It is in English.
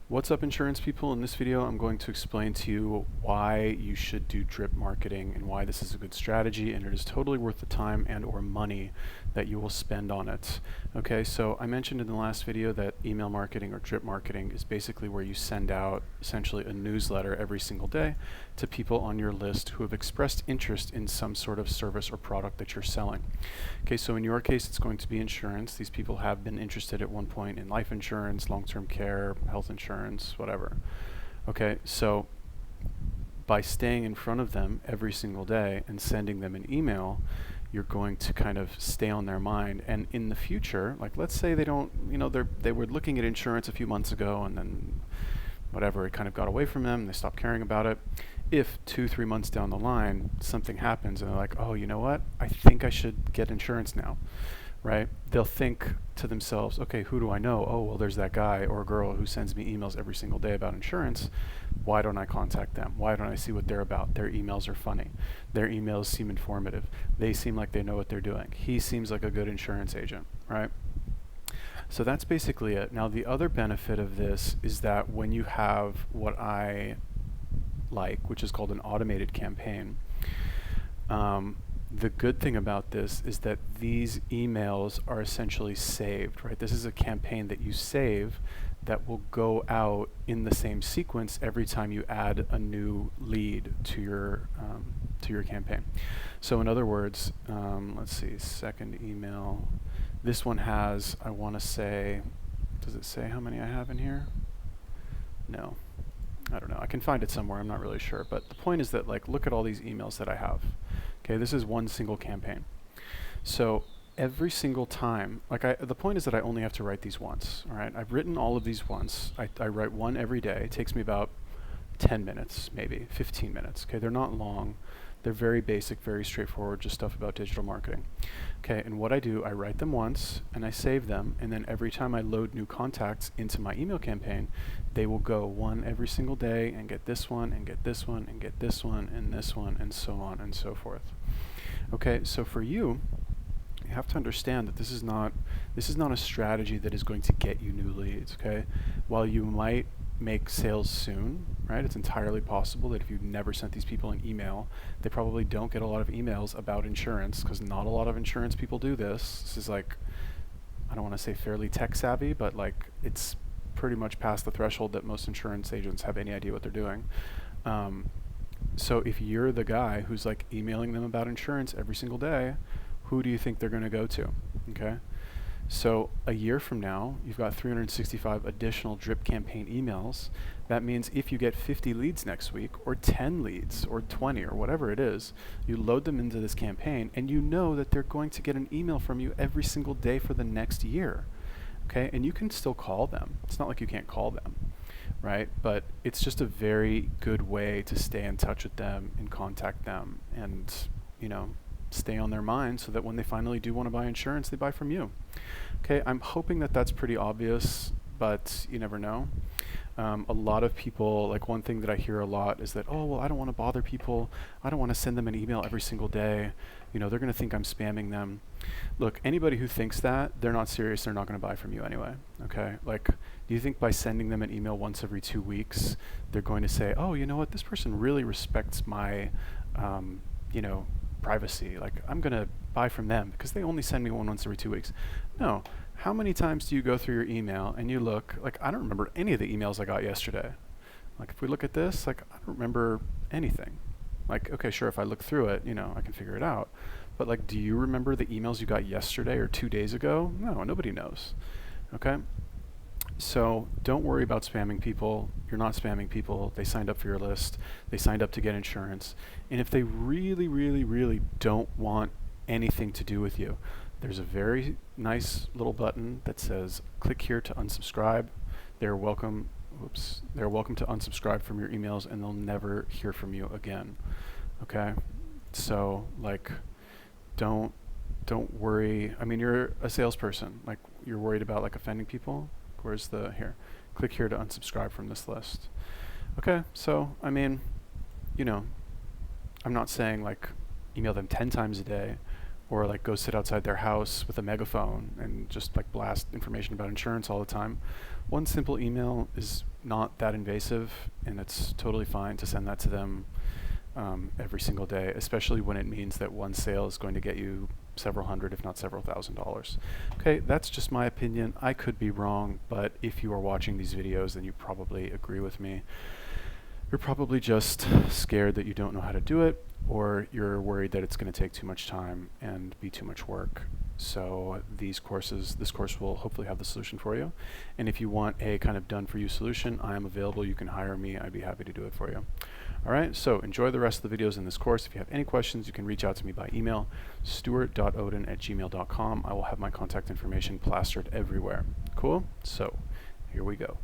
What's up, insurance people? In this video, I'm going to explain to you why you should do drip marketing and why this is a good strategy, and it is totally worth the time and or money that you will spend on it. Okay, so I mentioned in the last video that email marketing or drip marketing is basically where you send out essentially a newsletter every single day to people on your list who have expressed interest in some sort of service or product that you're selling. Okay, so in your case, it's going to be insurance. These people have been interested at one point in life insurance, long-term care, health insurance, whatever. Okay, so by staying in front of them every single day and sending them an email, you're going to kind of stay on their mind. And in the future, like let's say they don't, they were looking at insurance a few months ago and then whatever, it kind of got away from them, they stopped caring about it. If 2-3 months down the line something happens and they're like, oh, you know what, I think I should get insurance now, right? They'll think to themselves, okay, who do I know? Oh, well, there's that guy or girl who sends me emails every single day about insurance. Why don't I contact them? Why don't I see what they're about? Their emails are funny. Their emails seem informative. They seem like they know what they're doing. He seems like a good insurance agent, right? So that's basically it. Now, the other benefit of this is that when you have what I like, which is called an automated campaign, the good thing about this is that these emails are essentially saved, right? This is a campaign that you save that will go out in the same sequence every time you add a new lead to your campaign. So in other words, let's see, second email. This one has, I want to say, does it say how many I have in here? No, I don't know. I can find it somewhere. I'm not really sure. But the point is that, like, look at all these emails that I have. Okay, this is one single campaign. So every single time, the point is that I only have to write these once. All right, I've written all of these once. I write one every day. It takes me about 10 minutes, maybe 15 minutes. Okay, they're not long. They're very basic, very straightforward, just stuff about digital marketing. Okay, and what I do, I write them once and I save them, and then every time I load new contacts into my email campaign, they will go one every single day and get this one and get this one and get this one and this one and so on and so forth. Okay, so for you, you have to understand that this is not a strategy that is going to get you new leads. Okay, while you might make sales soon, right? It's entirely possible that if you've never sent these people an email, they probably don't get a lot of emails about insurance, because not a lot of insurance people do this. This is like, I don't want to say fairly tech savvy, but like it's pretty much past the threshold that most insurance agents have any idea what they're doing. So if you're the guy who's like emailing them about insurance every single day, who do you think they're going to go to? Okay. So a year from now, you've got 365 additional drip campaign emails. That means if you get 50 leads next week, or 10 leads, or 20, or whatever it is, you load them into this campaign, and you know that they're going to get an email from you every single day for the next year. Okay, and you can still call them. It's not like you can't call them, right? But it's just a very good way to stay in touch with them and contact them, and stay on their mind so that when they finally do want to buy insurance, they buy from you. Okay, I'm hoping that that's pretty obvious, but you never know. A lot of people, like one thing that I hear a lot is that, oh, well, I don't want to bother people. I don't want to send them an email every single day. They're going to think I'm spamming them. Look, anybody who thinks that, they're not serious. They're not going to buy from you anyway. Okay, like, do you think by sending them an email once every 2 weeks, they're going to say, oh, you know what, this person really respects my, privacy, like I'm gonna buy from them because they only send me one once every 2 weeks? No. How many times do you go through your email and you look, like, I don't remember any of the emails I got yesterday. Like, if we look at this, like, I don't remember anything. Like, okay, sure, if I look through it, I can figure it out. But like, do you remember the emails you got yesterday or 2 days ago? No, nobody knows. Okay. So don't worry about spamming people. You're not spamming people. They signed up for your list. They signed up to get insurance. And if they really, really, really don't want anything to do with you, there's a very nice little button that says click here to unsubscribe. They're welcome to unsubscribe from your emails, and they'll never hear from you again. Okay? So like, don't worry. I mean, you're a salesperson. Like, you're worried about like offending people. Where's the here? Click here to unsubscribe from this list. Okay, so I mean, I'm not saying like email them 10 times a day or like go sit outside their house with a megaphone and just like blast information about insurance all the time. One simple email is not that invasive, and it's totally fine to send that to them every single day, especially when it means that one sale is going to get you several hundred, if not several $1,000s. Okay, that's just my opinion. I could be wrong, but if you are watching these videos, then you probably agree with me. You're probably just scared that you don't know how to do it, or you're worried that it's going to take too much time and be too much work. So this course will hopefully have the solution for you. And if you want a kind of done for you solution, I am available. You can hire me. I'd be happy to do it for you. All right, so enjoy the rest of the videos in this course. If you have any questions, you can reach out to me by email, stuart.odin@gmail.com. I will have my contact information plastered everywhere. Cool? So here we go.